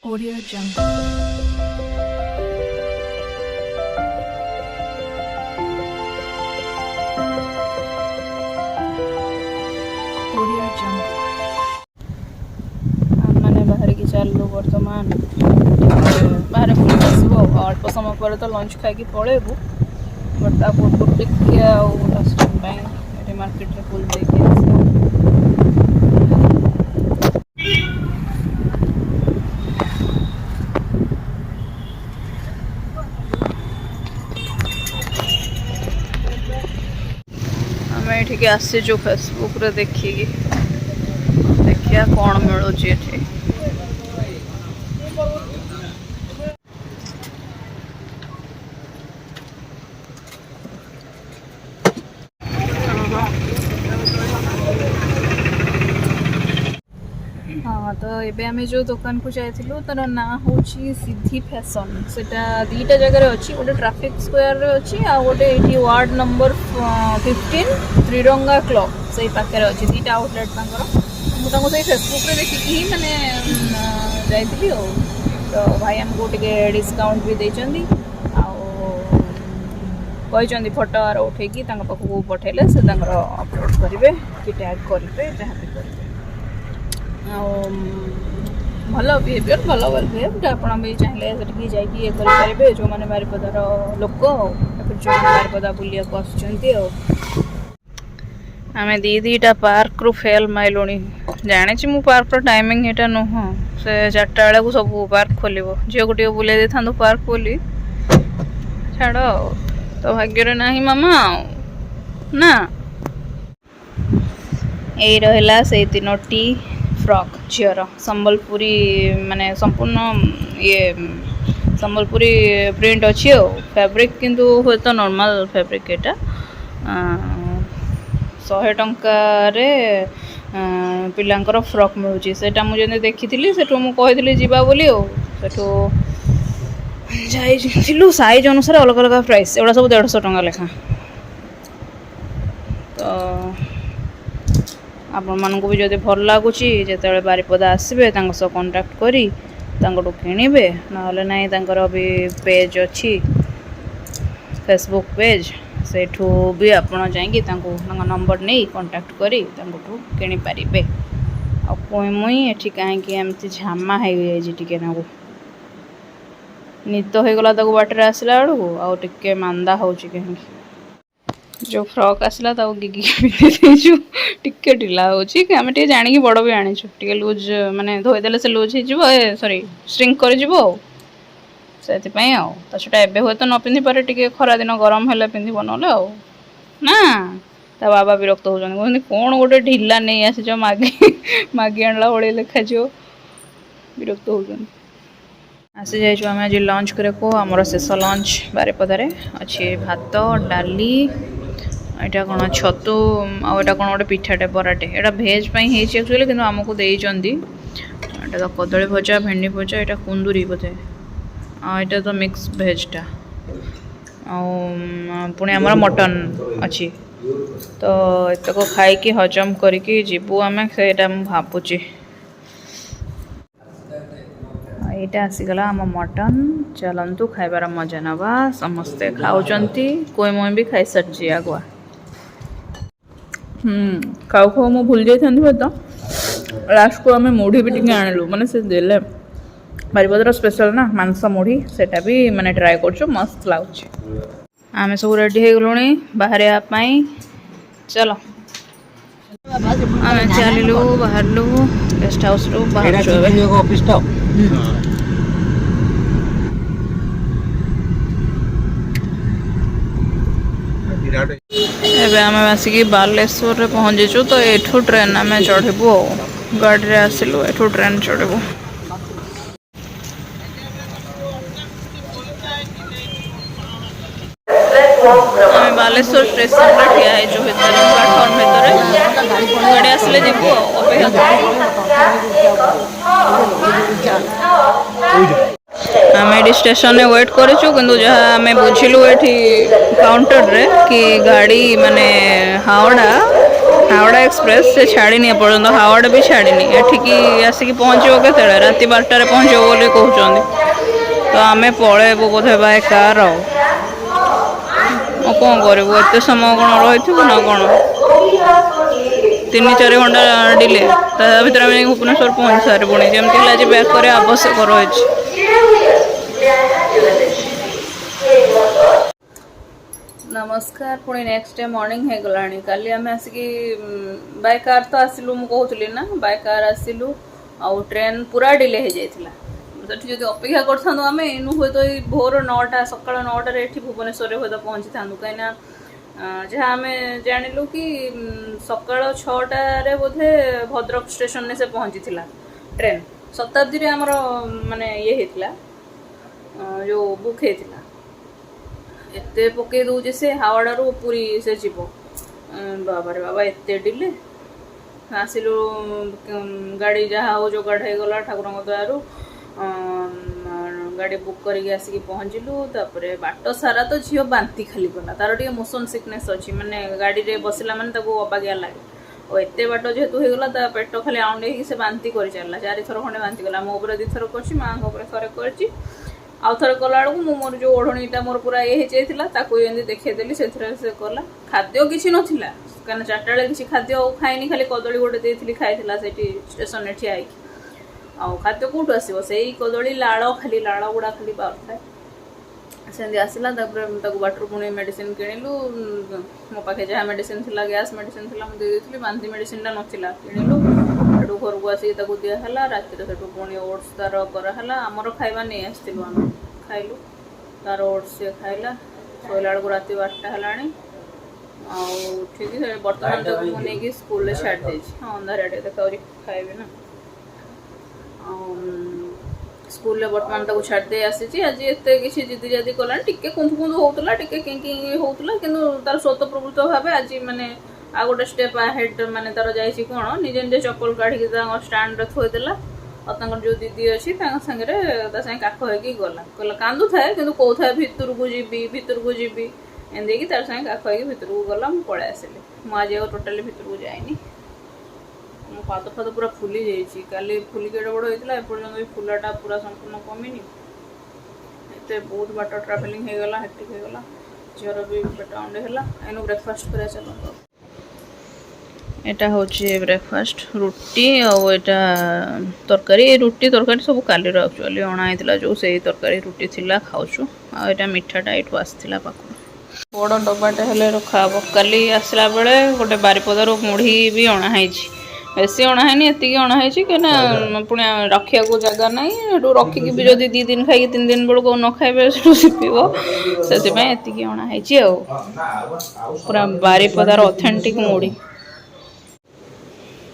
Audio Jungle. Audio Jungle. मैंने बाहर की चलू बर्तमान बाहर बुल आसब अल्प समय पर तो लंच खाई पलैबू बट ता पूर्व टिके लास्ट टाइम मार्केट में बुल देखे आम ये आसीचु फेसबुक रे देखिए देखिया कौन मिलूँ ये हाँ तो ये आम जो दुकान को जाइलु तार ना हूँ सिद्धि फैशन सेटा दीटा जगह अच्छी गोटे ट्रैफिक स्क्वायर अच्छी आ गोटे ये वार्ड नंबर 15 त्रिरंगा क्लब से पाखे अच्छी दीटा आउटलेट मुझे फेसबुक रे देखिकी ही मैंने जाइली तो भाई आमको टे डिस्काउंट भी देती कहते फोटो आर उठे पाखक पठेले से अपलोड करेंगे कि टैग करेंगे जहाँ भी करेंगे भल बिहेवियर भल वेल बिहेव आप भी चाहिए जाकि ये करेंगे जो मैंने बारिपदार लोक जो बारिपदा बुलिया आम दीटा पार्क रु फेल माइलु जानी मु पार्क टाइमिंग यहाँ नुह से 4टा बेले को सब पार्क खोल झील को टे बुले दे था पार्क बोली छाड़ तो भाग्य ना मामा ना यही रहा से 3टी फ्रॉक झीर संबलपुरी माने संपूर्ण ये संबलपुरी प्रिंट अच्छी फैब्रिक किंतु हे तो नॉर्मल फैब्रिक एटा 100 टंकारे पिलांकर फ्रॉक मिलूँ सेटा मुझे देखी सेठू मुझे कही जीवा बोली सेठू जाइलु साइज अनुसार अलग अलग प्राइस एगुड़ा सब 150 टंका लेखा तो आपण मानक भी जब भल लगुच जो बारिपदा आसबे सह कांटेक्ट करी किणवे ना भी पेज अच्छी फेसबुक पेज सेठू भी आपण जाकि नंबर नहीं कांटेक्ट करी किणी पारे मुई एठी कहीं एमती झामा टे ना निद होगला बाटर आसला बेलू आउ टे मांदा हो कहीं जो फ्रॉक आसला गिगी पिंधु टिके ढिला होमें टे जाणी बड़ भी आनीचु टे लुज माने धोईदेले से लुज हो सॉरी श्रिंक कर से छुटा एवं हुए तो न पिंधि पारे टे खरा दिन गरम है पिंधब ना ना ता बाबा विरक्त होती कौन गोटे ढिला नहीं आसीच मागी मागी आणला भाई लेखा विरक्त होती आसी जाइए आम आज लंच को आमर शेष लंच बारिपदार अच्छी भात डाली यहाँ कौन छतु आटा कौन गोटे पिठाटे बराटे यहाँ भेज एक्चुअली कि आमको देती तो कदली भजा भेंडी भजा यहाँ कुंदूरी बोधे यहाँ तो मिक्स भेजटा पुणी आमर मटन अच्छी तो एतक खाई हजम करी जीवु आम से भावुची यहाँ आसीगला आम मटन चलतु खाइबार मजा नवा समस्ते खाऊंती कोई मुई भी खाई सारी आगुआ खाऊ खाऊ मु भूल जाइए तो लास्ट को आम मुढ़ी भी टी आणलु माने से देले बारिपदार स्पेशल ना मांस मुढ़ी सेटा भी माने ट्राए कर मस्त लगुच आम सब रेडी हो गलुणी बाहर चलो आम चलू बाहर गेस्ट हाउस रू बाहर एबे आम आसिक बालेश्वर पहुँचीचु तो एठू ट्रेन आम चढ़बू गाड़ी आसलु एठू ट्रेन चढ़बू आम बालेश्वर स्टेशन पर ठिया है प्लाटफर्म भर गाड़ी आसले जीवु आम ये स्टेशन में वेट करूँ कि जहाँ आम बुझिलु ये काउंटर रे कि गाड़ी माने हावड़ा हावड़ा एक्सप्रेस से छाड़नी एपर्तन हावड़ा भी छाड़नी एठिकी आसिक पहुँचो के राति 12टार पहुँचो बोली कहते तो आम पलैबू बोधे बाय कार कौन करूँ एत समय कौन रही ना कौन 3-4 घंटा डिले भर आम भुवनेश्वर पहुँच सारे पुणी जमी आज बैक कर आवश्यक रही। नमस्कार पुणी नेक्स्ट डे मॉर्निंग है गलानी काली आम आसिक बाय कार तो आसिलु मु कहूली ना बाय कार आसिलु आउ ट्रेन पूरा डिले हो जाइथिला सेठी जदि अपेक्षा करथानु आमे इनु होय तो भोर 9टा सकाळ 9टा रे एठी भुवनेश्वर रे होय तो पहुंची थानु काइना जहाँ आम जानिलु कि सकाळ 6टा रे बोधे भद्रक स्टेशन ने से पहुंची थिला ट्रेन शताब्दी रे हमर माने ये हेतिला जो बुक हेतिला एते पके दउजे से हावड़ा रो पूरी से जीवो बाबा रे बाबा एते डिले आसिलु गाड़ी जहाँ हो जो गाड़ गला ठाकुर दयारू गाड़ी बुक करके आसिक पहुँचलु तापरे बाट सारा तो झील बांती खाली गला तार टे मोशन सिकनेस अच्छी माने गाड़ी रे बसला माने अबागिया लगे और एत बाट जेहेतु होगला पेट खाली आउंडे से बांती कर चलला 4 थर खंडे बांती गला मो ऊपर 2 थर करछि माँ थरे करछि आउ थरे कला बेलू मोर जो ओढ़णीटा मोर पूरा ये होता देखदेली से कला खाद्य किसी नाला कहीं 4टा बेले किसी खाद्य खाइनी खाली कदली गोटे देती खाई स्टेशन में ठिया आउ खाद्य कौटू आसो से कदली लाड़ खाली लाड़ गुड़ा खाली बाहर थाए से आसला बाटर पुणी मेडिसिन किणिलु मो पाखे जहाँ मेडिसिन थी गैस मेडिसिन थी मुझे बांती मेडिसिन टा नाला किणिलु घर को आसिक दिहला राति पुणी ओट्स तार कराला आमर खाଇବା नहीं आसलु आम खाइलु तार ओट्स सी खाइला शोला बेलू राति 12टा है ठीक बर्तमान तक मुझे स्कूल छाड़ दे हाँ अंधारिया देखा खाइबे ना स्कूल बर्तमान तक छाड़ दे आसी आज एत किसी जिदी जादी कला टिके कुंथु कुंथु होता टिके किंकी होता कि तार स्वत प्रवृत्त भाव आज माने आ गोटे स्टेप हेड माने तार जाइए कौन निजे निजे चप्पल काढ़ी स्टाण्ड थोदेला और जो दीदी अच्छी सागे काख होगी गला कहला कांदू थाए कि कौ था भितर को जीवी एंदी तार सागे काख होगी भितर को गला मुझे पलि आसली मुझे टोटाली भितर को जाइनी मो पाद फाद पूरा फुली जाइए काली फुलिक एडे बड़ होता एपर्तन भी फुलाटा पूरा संपूर्ण कमिनी एत बहुत बाट ट्राभेलिंग होगला हेक्टिक होगला झीर भी पेट अंडे है एनु ब्रेकफास्ट कर चलता एटा होची ब्रेकफास्ट रुटी आटा तरकारी रुटी तरकारी सब काली एक्चुअली अणाइला जो से तरकारी रुटी थिला खाऊँ आटा मीठाटा ये आसाला पाख बड़ डब्बाटे हेल्ले रखा हे काली आसला बेले गोटे बारिपदार मुढ़ी भी अणाई बेसी अणाई एति अणाई कहीं पुणी रखा जगह ना रखिकी भी जब 2 दिन खाई 3 दिन बेलू न खाइबे सीपीब से अणाई पूरा बारिपदार ऑथेंटिक मुढ़ी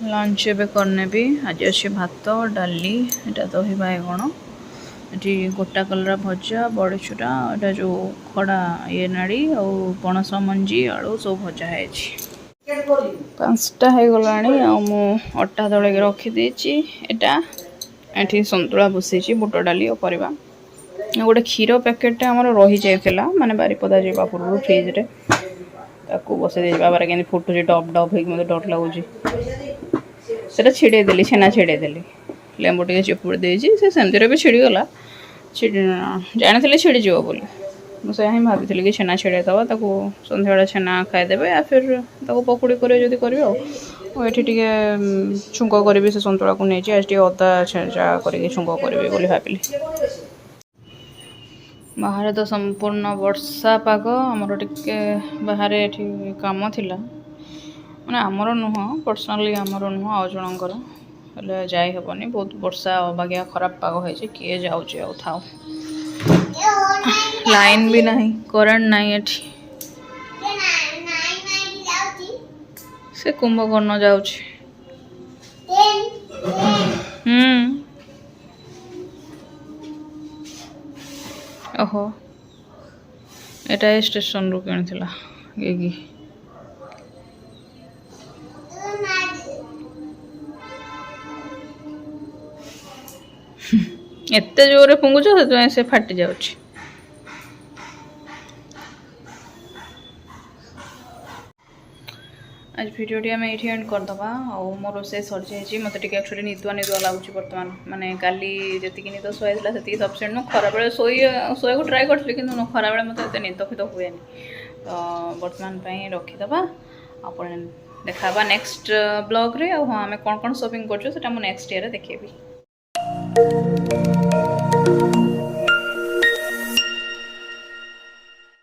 लंच एवं करने भी आज अच्छे भात डाली एटा दही बाइगण ये गोटा कलरा भजा बड़ीचुरा एटा जो खड़ा ये नाड़ी और पणस मंजी आलू सब भजा है 5टा हो गला मु अटा दल रखीदे ये सतुला बसई बुट डाली और परिवा गोटे क्षीर पैकेट आमर रही जाइला माने बारिपदा जावा पूर्व फ्रिज बसई बाबार के फुटुची डब डब हो मत डर लगुच से छिड़े देली छेना छिड़े देली लेंबू टे चिपुड़ी देसी से सेमती भी छिड़गला जानी छिड़ीज बोली मुझे हिं भावी कि छेना छिड़ेदवा सन्ध्या बेला छेना खाईदेवे या फिर पकुड़ी कर ये छुंक करी से सतुला को नहीं आज अदा छेचा कर छुंक करी भाविली बाहर तो संपूर्ण वर्षा पाग आमर टे बाहर कम थिला मैंने आमर नुह पर्सनाली आमर नुह आउ जनकर जाई हेबनी बहुत वर्षा अबागिया खराब पाग हो किए जाऊँचे थाओ लाइन भी नहीं करेंट नहीं एठी से कुंभकर्ण जाऊँचे ओहो एटा स्टेशन रु किणिथिला गेगी एते जोरे फुंगुच से फाटी जाउछि आज भिडियोटी आम ये एंड करदे मो रोसे सरी जाइए मत एक्चुअली निदुआ निदुआ लगुच बर्तमान माने काली जी निद शुआईला से सफिसीयंट नु खरा बेले शोया ट्राए करी कि खरा बेले मतलब निद फिद हुए तो बर्तमान रखीदे आप देखा नेक्स्ट ब्लॉग रे हाँ आम कौन कौन शॉपिंग कर नेक्स्ट ईयर देखेबी।